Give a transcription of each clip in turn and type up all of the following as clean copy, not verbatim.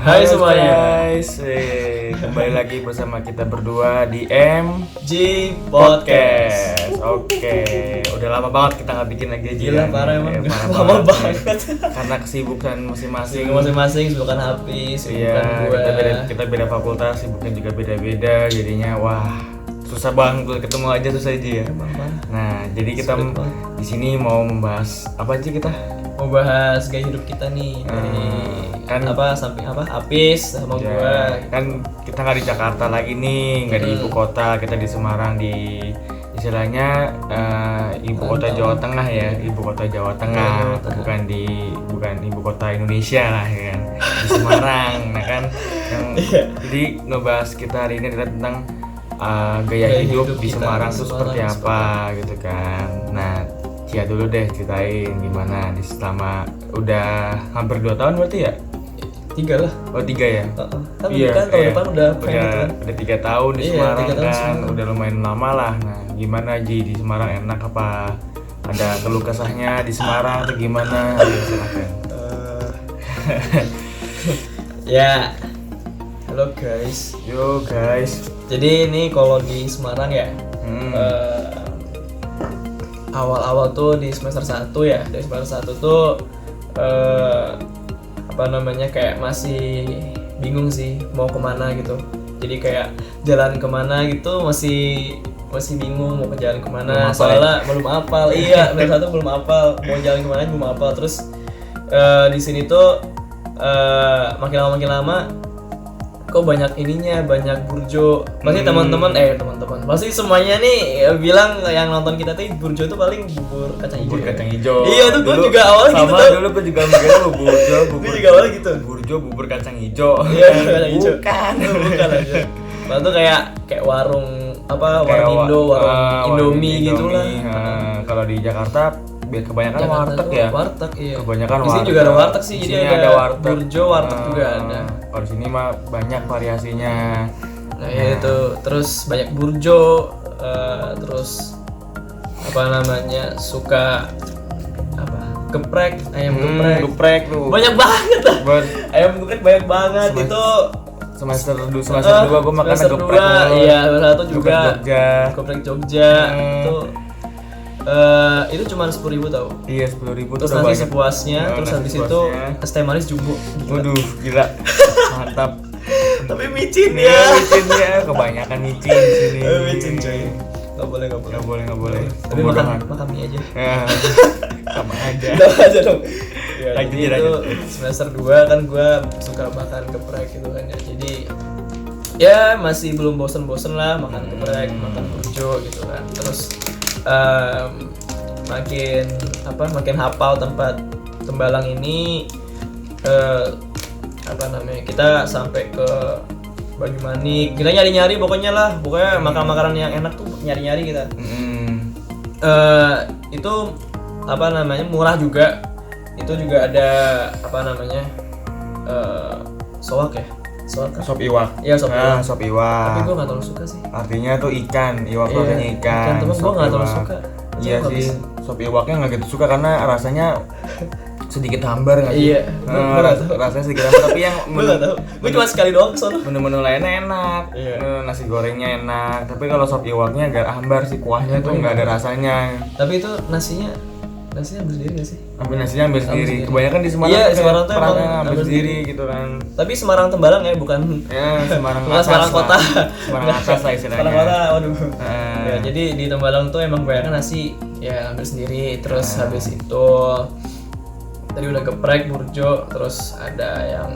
Hai semuanya guys, kembali lagi bersama kita berdua di MG Podcast. Oke, udah lama banget kita nggak bikin lagi aja. Gila parah emang, lama banget. Karena kesibukan masing-masing. Sibukan habis, sibukan Iya, gua. kita beda fakultas, sibuknya juga beda-beda. Jadinya wah susah banget ketemu aja susah aja ya. Nah, jadi kita Sulit banget. di sini mau membahas apa aja kita? Mau bahas gaya hidup kita nih dari kan- samping Apis sama Ya, gua. kan kita nggak di Jakarta lagi nih, nggak di ibu kota, kita di Semarang, di istilahnya ibu kota Jawa Tengah ya, ibu kota Jawa Tengah, bukan ibu kota Indonesia lah ya kan, di Semarang, nah kan, jadi ngebahas kita hari ini adalah tentang gaya hidup di kita Semarang di tuh Semarang seperti apa gitu kan. Nah, Cia dulu deh ceritain gimana di selama udah hampir 2 tahun berarti ya? 3 lah. Oh 3 ya? Kan kan tahun depan udah pengen udah, gitu kan. udah 3 tahun di Iya, Semarang 3 tahun kan, Semarang. udah lumayan lama lah. Nah, gimana Ji di Semarang, enak apa? Ada keluh kesahnya di Semarang atau gimana? Ayo silakan. Ya. Halo guys. Yo guys. Jadi ini kalau di Semarang ya. Awal-awal tuh di semester 1 ya, dari semester 1 tuh kayak masih bingung sih mau kemana gitu. Jadi kayak jalan kemana gitu masih bingung mau ke jalan kemana, soalnya belum hafal. Iya, semester 1 belum hafal, mau jalan kemana belum hafal. Terus di sini tuh makin lama kok banyak ininya, banyak burjo. Pasti teman-teman pasti semuanya nih bilang yang nonton kita tuh burjo tuh paling bubur kacang hijau. Bubur kacang hijau. Iya tuh gue juga awalnya gitu tuh. Sama dulu gue juga mikirnya burjo, Gue juga awalnya gitu. burjo, bubur kacang hijau. Iya, kacang hijau. Bukan. Bukan aja. Lalu tuh kayak warung warung Indo, warung Indomie gitu lah. Kalau di Jakarta kebanyakan Jakarta warteg tuh ya. Warteg iya. Kebanyakan di sini warteg. juga ada warteg sih, Di jadi sini ada warteg. burjo, warteg juga ada. Kalau di sini mah banyak variasinya. Nah ya itu, terus banyak burjo, terus suka geprek, ayam Geprek tuh. banyak banget lah. Ayam geprek banyak banget. Itu Semester 2 gue makan semester geprek. 2, iya, semester 1 juga Jogja. geprek Jogja. Itu cuma 10.000 tau. Iya, 10.000 Terus tuh nanti banyak. sepuasnya, terus nasi habis itu sepuasnya. es teh manis jumbo. Waduh, gila. Mantap. Tapi micin Ya, ya. micin ya, kebanyakan micin di sini. Micin coy. Gak boleh. Nggak boleh. Tapi makan mie aja. Ya, sama aja. Udah aja dong. Ya, Lanjut, jadi itu semester 2 kan gue suka makan geprek gitu kan ya. Jadi ya masih belum bosen-bosen lah makan geprek, makan burjo gitu kan. Terus makin hafal tempat Tembalang ini, kita sampai ke Banyumanik. Kita nyari-nyari pokoknya makanan yang enak tuh nyari-nyari kita. Itu murah juga. Itu juga ada soak ya. Sop iwak. Iya, sop iwak. Sop iwak. Tapi gue gak terlalu suka sih. Artinya tuh ikan, iwak tuh artinya ikan. Tapi gue Sop gak terlalu iwak. suka. Iya sih, sop iwaknya nggak gitu suka karena rasanya sedikit hambar nggak sih? Iya, gue nggak tahu. Rasanya sedikit hambar tapi yang Gue gak tau. Gue cuma sekali doang kesana. menu-menu lainnya enak. Iya. Nasi gorengnya enak, tapi kalau sop iwaknya agak hambar sih, kuahnya tuh nggak ada rasanya. Tapi itu nasinya berdiri gak sih? Nasinya ambil sendiri. Kebanyakan di Semarang Iya, kayak Semarang tuh perangnya emang ambil ambil sendiri gitu kan. Tapi Semarang Tembalang ya, bukan Ya, Semarang bukan atas Semarang lah. kota. Semarang atas lah istilahnya. Semarang kota, waduh. Ah. Ya, jadi di Tembalang tuh emang kebanyakan nasi ya ambil sendiri. Terus habis itu tadi udah geprek, burjo, terus ada yang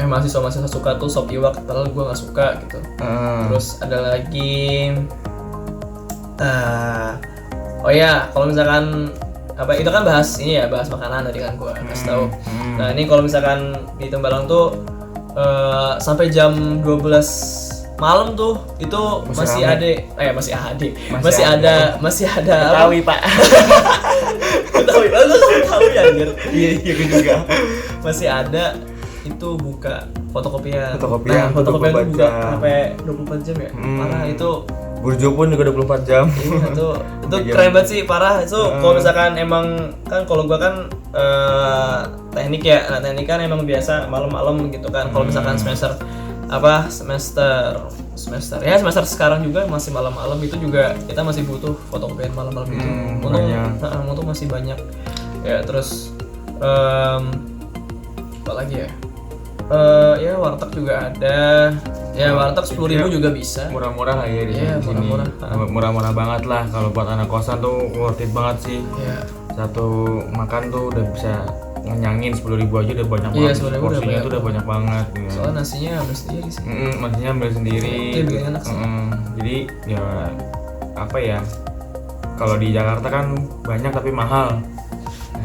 mahasiswa suka tuh sop iwak, padahal gue nggak suka gitu. Terus ada lagi oh ya, kalau misalkan itu kan bahas makanan tadi kan gue kasih tahu. Nah ini kalau misalkan di Tembalang tuh sampai jam 12 malam tuh itu masih ada Betawi, Pak. Betawi ya anjir. Iya, gue juga. Masih ada itu buka fotokopian. Fotokopian Nah, fotokopian itu buka jam. sampai 24 jam ya. Parah itu Burjo pun juga 24 jam. Iya, itu keren banget sih, parah. Itu kalau misalkan emang kan kalau gua kan teknik ya. Nah, teknik kan emang biasa malam-malam gitu kan. Kalau misalkan semester sekarang juga masih malam-malam, itu juga kita masih butuh fotokopian malam-malam itu. Untung masih banyak. Ya, terus apa lagi ya? Ya warteg juga ada. Ya warteg 10.000 juga bisa. Murah-murah lah ya di sini. Murah-murah banget lah kalau buat anak kosan tuh worth it banget sih. Iya. Satu makan tuh udah bisa ngenyangin 10.000 aja udah banyak banget. Porsinya tuh udah banyak banget. Soalnya nasinya ambil sendiri sih. Nasinya ambil sendiri. Itu bikin enak sih. Jadi ya apa ya? Kalau di Jakarta kan banyak tapi mahal.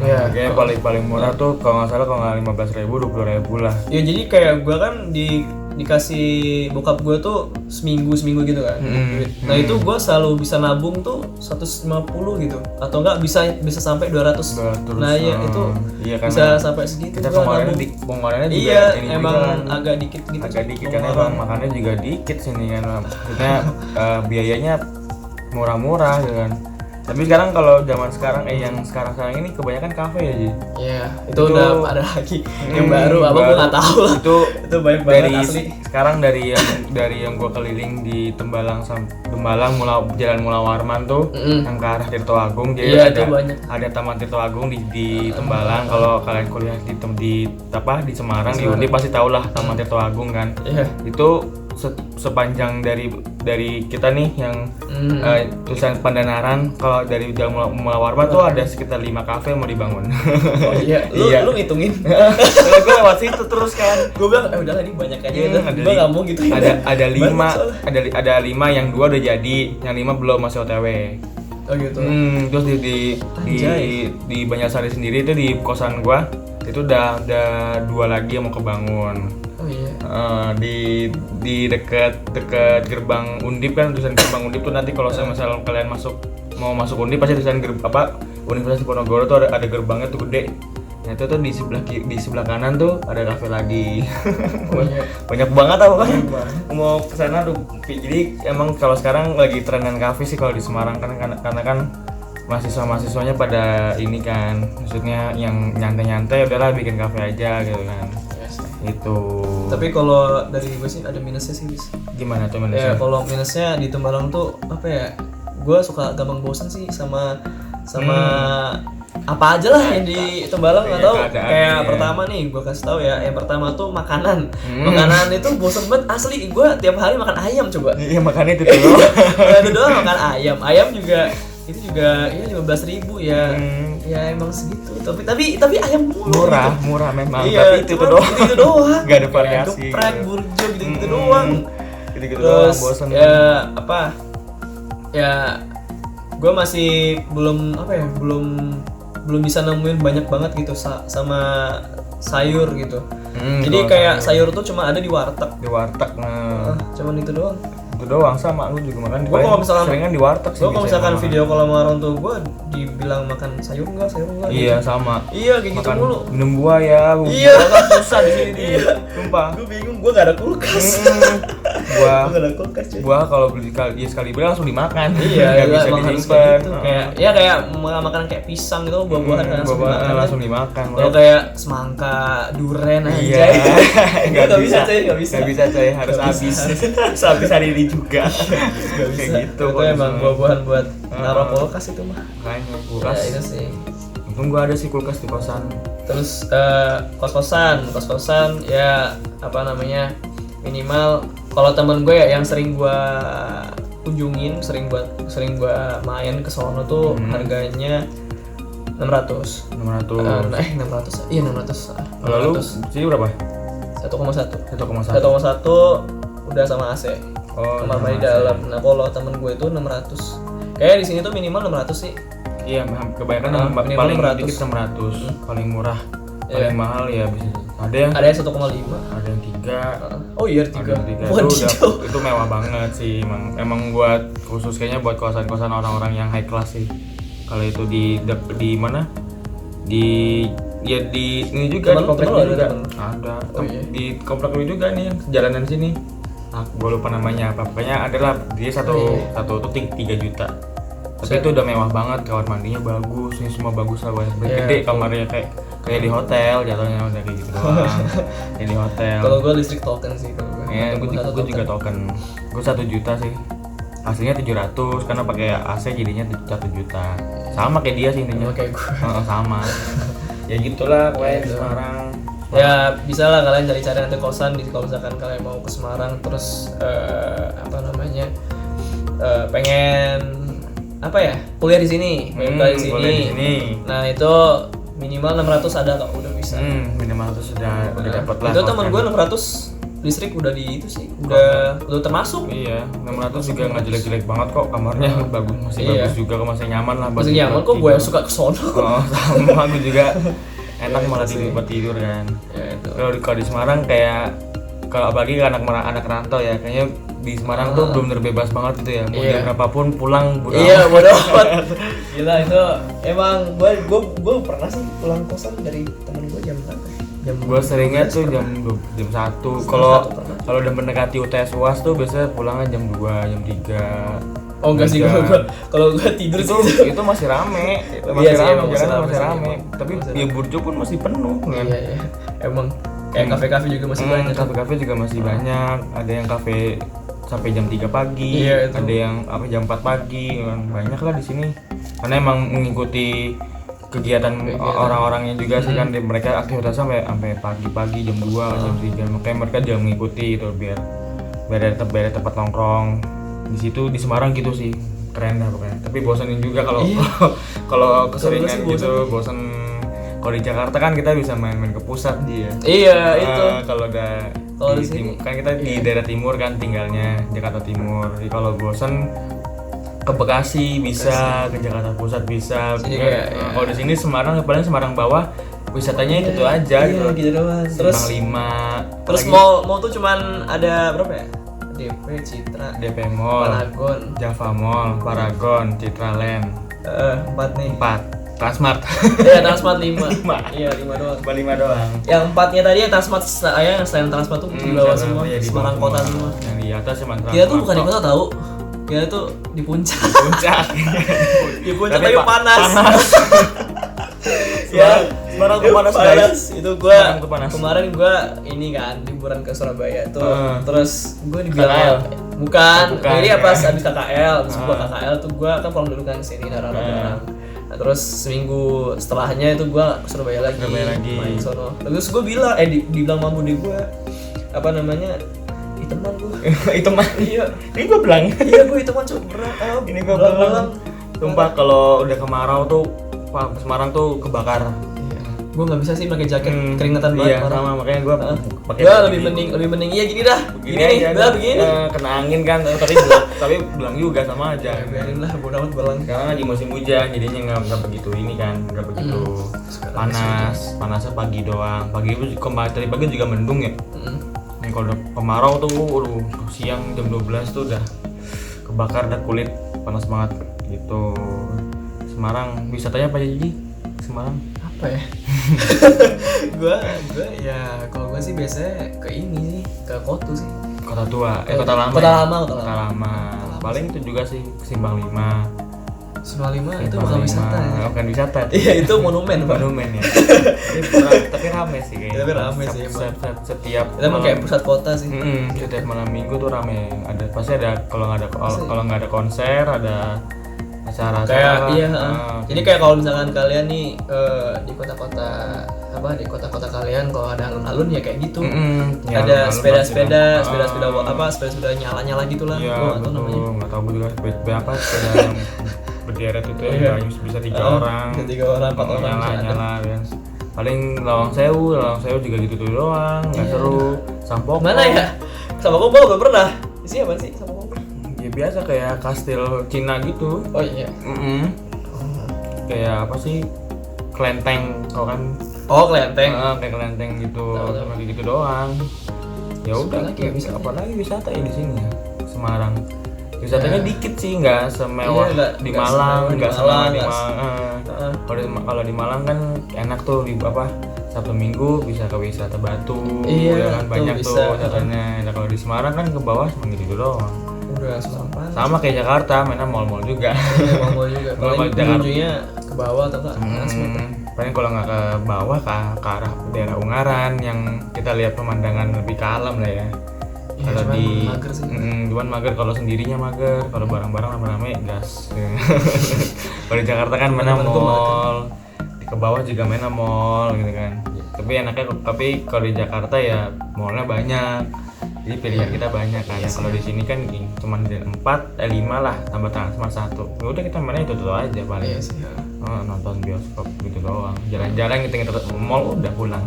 Ya, kayaknya paling murah tuh kalau nggak salah kalau nggak 15.000 20.000 lah. Ya jadi kayak gue kan dikasih bokap gue tuh seminggu gitu kan. Nah itu gue selalu bisa nabung tuh 150 gitu, atau enggak bisa sampai 200. Nah ya itu bisa sampai segitu. Kita pengeluarannya juga iya emang juga agak dikit gitu. Agak dikit karena emang makannya juga dikit sini kan. Maksudnya biayanya murah-murah gitu kan. Tapi sekarang kalau zaman sekarang yang sekarang ini kebanyakan kafe ya Ji. Iya, itu udah ada lagi yang baru apa gue nggak tahu lah. Itu banyak banget asli. Sekarang dari yang gue keliling di Tembalang Jalan Mula Warman tuh yang ke arah Tirto Agung. Jadi ada Taman Tirto Agung di Tembalang. Kalau kalian kuliah di Semarang di Undip pasti tau lah Taman Tirto Agung kan. Iya. Itu sepanjang dari kita nih yang tulisan Pandanaran, kalau dari Jalan Mula Warman tuh ada sekitar 5 kafe yang mau dibangun. Oh iya, lu ngitungin? Gue lewat situ terus kan. Gue bilang udahlah ini banyak aja itu. Gue nggak mau gitu. Ada 5 yang 2 udah jadi, yang 5 belum masih OTW. Oh gitu. Terus di Banjarsari sendiri itu di kosan gua itu udah 2 lagi yang mau kebangun. Oh iya. Di dekat gerbang Undip kan, tulisan gerbang Undip tuh nanti kalau misalnya kalian mau masuk Undip pasti tulisan Universitas Diponegoro tuh ada gerbangnya tuh gede. Nah itu tuh di sebelah kanan tuh ada kafe lagi. Banyak banget apa kan? Mau kesana tuh. Jadi emang kalau sekarang lagi trenan kafe sih kalau di Semarang kan karena kan mahasiswanya pada ini kan, maksudnya yang nyantai-nyantai udahlah bikin kafe aja gitu kan. Itu. Tapi kalau dari gue sih ada minusnya sih, Bis. Gimana tuh minusnya? Ya kalau minusnya di Tembalang tuh apa ya? Gue suka gampang bosan sih sama apa aja lah yang di Tembalang, nggak tahu. Kayak pertama nih gue kasih tahu ya, yang pertama tuh makanan. Makanan itu bosan banget asli. Gue tiap hari makan ayam coba. Iya makannya itu doang. Itu doang makan ayam. Ayam juga itu juga ya 15.000 ya. Ya emang segitu. Tapi ayam murah memang. Iya, tapi itu doang. Itu doang. Gak ada variasi. Geprek, burjo gitu doang. Gitu doang bosan. Ya apa? Ya gue masih belum bisa nemuin banyak banget gitu sama sayur gitu. Jadi kayak sayur tuh cuma ada di warteg. Cuman itu doang. Itu doang sama lu juga makan. Gue kalau misalkan seringan di warteg sih. Gue kalau misalkan video kalau sama orang tua gue dibilang makan sayur enggak. Iya gitu. Sama. Iya kayak gitu mulu. Minum buah ya. Iya. Buah kan susah di sini. Iya. Sumpah. Gue bingung, gue gak ada kulkas. Buah. Gue gak ada kulkas cuy. Buah kalau beli sekali beli langsung dimakan. Iya. Gak bisa disimpan. Gitu. Kayak makanan kayak pisang gitu, buah-buahan kan langsung dimakan. Kalau kayak semangka, duren aja. Iya. Gak bisa coy, harus habis. Habis hari ini juga. Gak bisa. Gitu, itu emang buah-buahan buat naruh kulkas itu mah. Makanya kulkas. Ya, itu sih. Untung gua ada sih kulkas di kosan. Terus kos-kosan ya apa namanya, minimal kalau temen gue ya yang sering gue kunjungin, sering gue main ke sono tuh harganya 600. 600. Iya 600. Lalu sini berapa? 1,1 udah sama AC. Kamar mandi dalam. Nah kalau temen gue itu 600. Kayak di sini tuh minimal 600 sih. Iya, kebanyakan paling 600. Dikit 600, paling murah. Paling mahal ya bisa. Ada yang 1,5, ada yang 3. Oh iya 3. Itu mewah banget sih emang buat khusus kayaknya buat kosan-kosan orang-orang yang high class sih. Kalau itu di mana? Di ini juga di komplek ini juga. Ada. Di komplek ini juga nih jalanan sini. gue lupa namanya apa, pokoknya adalah dia satu tuh 3 juta. Tapi itu udah mewah banget, kamar mandinya bagus, ini semua bagus lah, gede kamarnya kayak di hotel jatuhnya, udah kayak gitu doang. Kayak di hotel. Kalau gue listrik token sih kalau gue. Ya, gue juga token. Gue 1 juta sih. Aslinya 700 karena pakai AC jadinya 1 juta. Sama kayak dia sih intinya. Kayak gue. Sama. Ya gitulah pokoknya di Semarang. Ya bisa lah kalian cari-cari nanti kosan kalau misalkan kalian mau ke Semarang terus pengen kuliah di sini, kuliah di sini. Nah itu minimal 600 ada kok, udah bisa. Minimal 100 udah dapat lah. Itu temen gue 600 listrik udah di itu sih, udah termasuk. Iya, 600 juga nggak jelek-jelek banget kok, kamarnya bagus, bagus juga, masih nyaman lah. Masih nyaman kok, gue suka kesono. Sama gue juga enak malah tidur kan. Kalau di Semarang kayak kalau apalagi anak rantau ya, kayaknya di Semarang tuh belum terbebas banget gitu ya. Mau jam berapapun pulang bodo amat. Gila itu emang gue pernah sih pulang kosan dari temen gue jam berapa? Gue seringnya tuh jam 1. Kalau udah mendekati UTS UAS tuh biasanya pulangnya jam 2, jam 3. Oh enggak sih, kalau gue tidur itu masih rame. Masih rame. Tapi ya Burjo pun masih penuh kan. Iya. Emang kayak kafe-kafe juga masih banyak. Kafe-kafe juga masih banyak. Ada yang kafe sampai jam 3 pagi, ada yang jam 4 pagi, banyak lah di sini. Karena emang mengikuti kegiatan orang-orangnya juga sih kan, mereka aktivitasnya sampai pagi-pagi jam 2, jam 3. Makanya mereka juga mengikuti itu biar ada tempat nongkrong. Di situ di Semarang gitu sih. Keren dah pokoknya. Tapi bosanin juga kalau keseringan gitu, bosan. Kalau di Jakarta kan kita bisa main-main ke pusat dia. Iya, itu. Kalau di sini kan kita di daerah timur kan tinggalnya, Jakarta Timur. Jadi kalau bosan ke Bekasi bisa, ke Jakarta Pusat bisa. Kalau di sini Semarang, paling Semarang bawah wisatanya itu tuh aja gitu doang. Terus 5. Terus mall tuh cuman ada berapa ya? DP Mall, Paragon, Java Mall, Paragon, Citraland. 4 nih. 4. Transmart. Iya, Transmart 5. Iya, 5 doang. 5 doang. Yang 4-nya tadi yang Transmart yang selain Transmart tuh di bawah semua, di Semarang kota semua. Yang di atas cuma Transmart. Kita tuh bukan di kota tahu. Kita tuh di puncak. Di puncak tapi panas. Ya, Semarang tuh panas guys. Itu kemarin gua ini kan liburan ke Surabaya tuh. Terus gua dibilang bukan. Jadi pas habis KKL, terus gua KKL tuh gua kan pulang dulu kan ke sini darah-darah. Terus seminggu setelahnya itu gue ke Surabaya lagi main sono. Terus gue bilang dibilang sama bude gue teman gue teman iya ini gue bilang gue teman coba ini gue bilang sumpah kalau udah kemarau tuh Semarang tuh kebakar. Gue nggak bisa sih pakai jaket keringetan banget. Iya sama, makanya gue pakai. Gue lebih mending iya gini dah. Gini begini. Kena angin kan, tapi belang juga sama aja. Biarin lah, bodo amat belang. Karena lagi musim hujan, jadinya nggak begitu ini kan, nggak begitu panas. Panasnya pagi doang. Tadi pagi juga mendung ya. Nih kalau udah kemarau tuh, siang jam 12 tuh udah kebakar dah kulit, panas banget gitu. Semarang wisatanya apa aja sih? Semarang apa ya? gue ya kalau gue sih biasanya ke ini sih, ke Kotu sih. Kota tua, kota lama. Kota lama. Paling itu juga sih Simpang 5. Simpang 5 itu bukan wisata ya? Bukan wisata. Iya itu monumen ya. Tapi rame sih kayaknya. Tapi rame sih setiap. Itu emang kayak pusat kota sih. Setiap malam minggu tuh rame. Pasti ada kalau nggak ada konser ada acara kayak jadi kayak kalau misalkan kalian nih di kota-kota kalian kalau ada alun-alun ya kayak gitu. Ada sepeda nyala gitulah. Gua enggak tahu namanya. Enggak tahu juga sepeda yang berderet itu yang bisa 3 orang. 3 orang, 4 orang nyala ya. Paling Lawang Sewu juga gitu doang, enggak seru. Sampokong. Mana ya? Sampokong gua belum pernah. Isinya apa sih Sampokong? Ya biasa kayak kastil Cina gitu. Oh iya. Kayak apa sih? Kelenteng, tau kan? Oh, kelenteng. Kayak kelenteng gitu, sama kayak gitu doang. Ya udah, kayak bisa apa lagi wisata ya di sini ya, Semarang. wisatanya dikit sih, nggak semewah di Malang, nggak semewah di Malang. Kalau di Malang kan enak tuh, di apa, Sabtu Minggu bisa ke wisata Batu, ya kan banyak tuh wisatanya. Nah, kalau di Semarang kan ke bawah cuma gitu doang. Udah Semarang. Sama kayak Jakarta, mainnya mall-mall juga. Mall juga. Paling ujungnya ke bawah atau enggak? Paling kalau nggak ke bawah ke arah daerah Ungaran yang kita lihat pemandangan lebih kalem lah ya. Kalau di mager sih. Cuman mager, kalau sendirinya mager, kalau bareng-bareng rame-rame gas. Kalau di Jakarta kan mana mall, ke bawah juga mana mall gitu kan. Tapi kalau di Jakarta ya mallnya banyak, jadi pilihan kita banyak kan. Kalau di sini kan cuma 5 lah, tambah transmart 1. Ya udah kita mana itu aja paling. Nonton bioskop gitu doang, jalan-jalan kita mall udah pulang.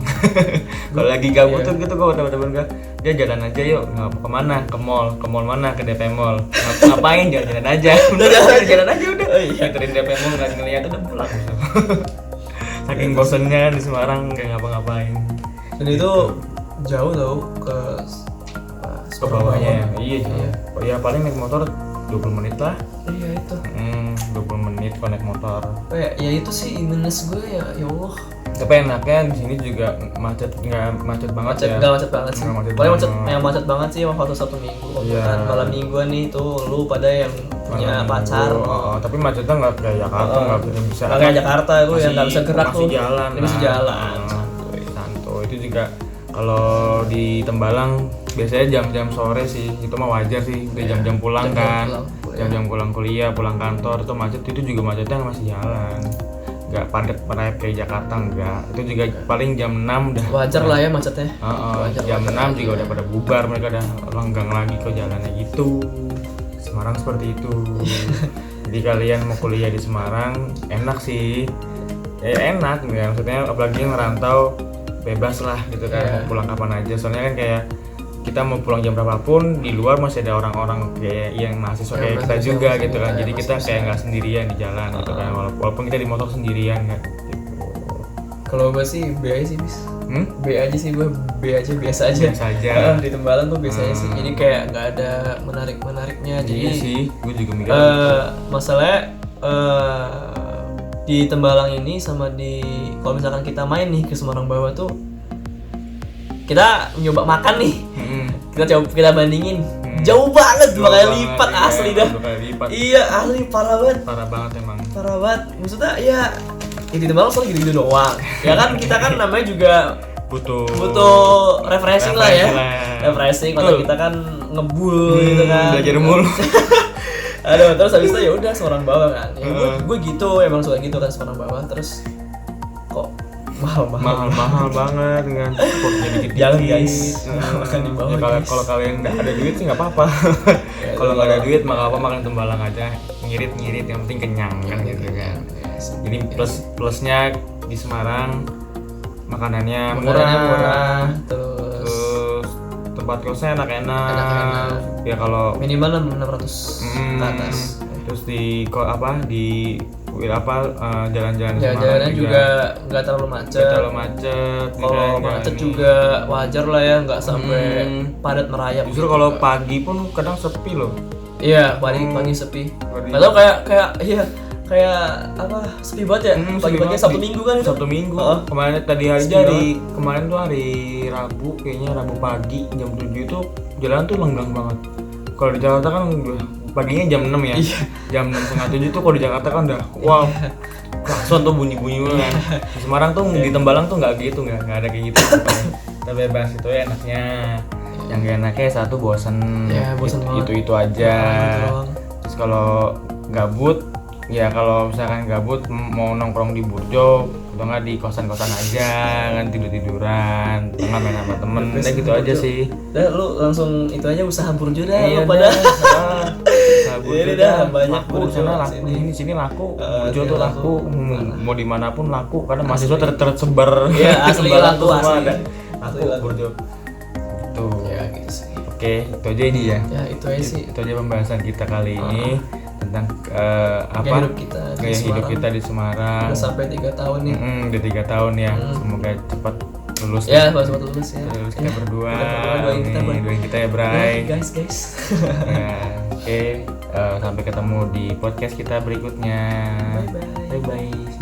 Kalau lagi gabut tuh gitu, gue teman-teman gue, dia jalan aja yuk, kemana, ke mall mana, ke DP Mall. Ngapain, jalan-jalan aja. Udah jalan aja udah. Nganterin DP Mall, nggak ngeliat udah pulang. Saking bosennya di Semarang kayak ngapa-ngapain. Dan itu jauh tau ke bawahnya. Iya. Ya paling naik motor 20 menit lah. Iya itu. 20 menit kalau naik motor. Ya itu sih minus gue ya Allah. Tapi enaknya di sini juga nggak macet banget ya. Nggak macet banget sih. Paling yang macet banget sih waktu Sabtu Minggu. Kan malam minggu nih tuh lu pada yang punya pacar. Tapi macetnya nggak kayak Jakarta, nggak bisa. Nggak kayak Jakarta itu yang nggak bisa gerak tuh. Masih jalan. Santuy. Itu juga kalau di Tembalang biasanya jam-jam sore sih, itu mah wajar sih, udah jam-jam pulang kan, jam-jam pulang kuliah, pulang kantor, itu macet, itu juga macetnya masih jalan, nggak padat kayak Jakarta, enggak, itu juga paling jam 6 udah wajar lah ya macetnya. Jam 6 juga udah pada bubar, mereka udah lenggang lagi ke jalannya gitu. Semarang seperti itu. Jadi kalian mau kuliah di Semarang enak sih, enak ya, maksudnya apalagi yang ngerantau bebas lah gitu kan, mau pulang kapan aja, soalnya kan kayak kita mau pulang jam berapapun, di luar masih ada orang-orang kayak yang mahasiswa kayak kita juga gitu kan, jadi kita kayak nggak sendirian di jalan gitu kan, walaupun kita di motor sendirian kan gitu. Kalau gue sih B aja sih bis. B aja sih gue, B aja biasa aja. Di Tembalang tuh biasanya sih, jadi kayak nggak ada menariknya. Jadi iya sih, gue juga mikir masalahnya di Tembalang ini sama di kalau misalkan kita main nih ke Semarang bawah tuh, kita nyoba makan nih, kita bandingin, jauh banget, 2 kali lipat asli dah. Iya asli parah banget emang. Parah banget, maksudnya ya di Tembalang soal gitu-gitu doang. Ya kan kita kan namanya juga butuh refreshing lah ya. Refreshing kalau kita kan ngebul gitu kan. Belajar mulu. Aduh, terus habis itu ya udah Semarang bawah kan. Ya gue gitu, emang suka gitu kan Semarang bawah. Terus kok mahal banget kan. Porsinya dikit-dikit. Jangan guys. Makan di bawah. Ya, kalau kalian nggak ada duit sih nggak apa-apa. Kalau nggak ada duit maka apa, makan Tembalang aja. Ngirit yang penting kenyang kan gitu kan. Jadi plusnya di Semarang makanannya murah. Terus tempat kosnya enak-enak. Ya kalau minimal 600 ke atas. Terus jalan-jalan jalan-jalannya juga nggak terlalu macet. Kalau macet juga wajar lah ya, nggak sampai padat merayap. Justru kalau pagi pun kadang sepi loh. Iya, pagi sepi. Atau kayak apa, sepi banget ya. Pagi-pagi Sabtu Minggu kan itu. Sabtu Minggu. Kemarin tuh hari Rabu, kayaknya Rabu pagi jam 7 itu jalan tuh lenggang banget. Kalau di Jakarta kan paginya jam 6 ya. Jam 6:30 tuh kalau di Jakarta kan udah wow. Klakson tuh bunyi-bunyi banget. Di Semarang tuh di Tembalang tuh enggak gitu, enggak ada kayak gitu. Kita bebas, itu enaknya. Yang gak enaknya satu bosen. Ya, bosen banget. Itu aja. Terus kalau gabut, ya kalau misalkan gabut mau nongkrong di Burjo atau nggak di kosan-kosan aja kan, tiduran atau nggak main sama temen, udah gitu aja sih. Udah lu langsung itu aja usaha Burjo dah. Iya, pada Burjo dah banyak laku, sana laku, di sini laku, Burjo tuh laku, mau dimanapun laku karena mahasiswa tersebar. Iya asli laku ada asli laku Burjo tuh ya gitu sih. Oke, itu aja ini ya. Ya itu aja sih. Itu aja pembahasan kita kali ini tentang gaya hidup kita di Semarang. Udah sampai 3 tahun nih. Udah 3 tahun ya. Semoga cepat lulus. Ya, cepat lulus ya. Lulus kita berdua. Doain kita ya, Bray. guys. Ya. Oke, sampai ketemu di podcast kita berikutnya. Bye bye. Bye bye.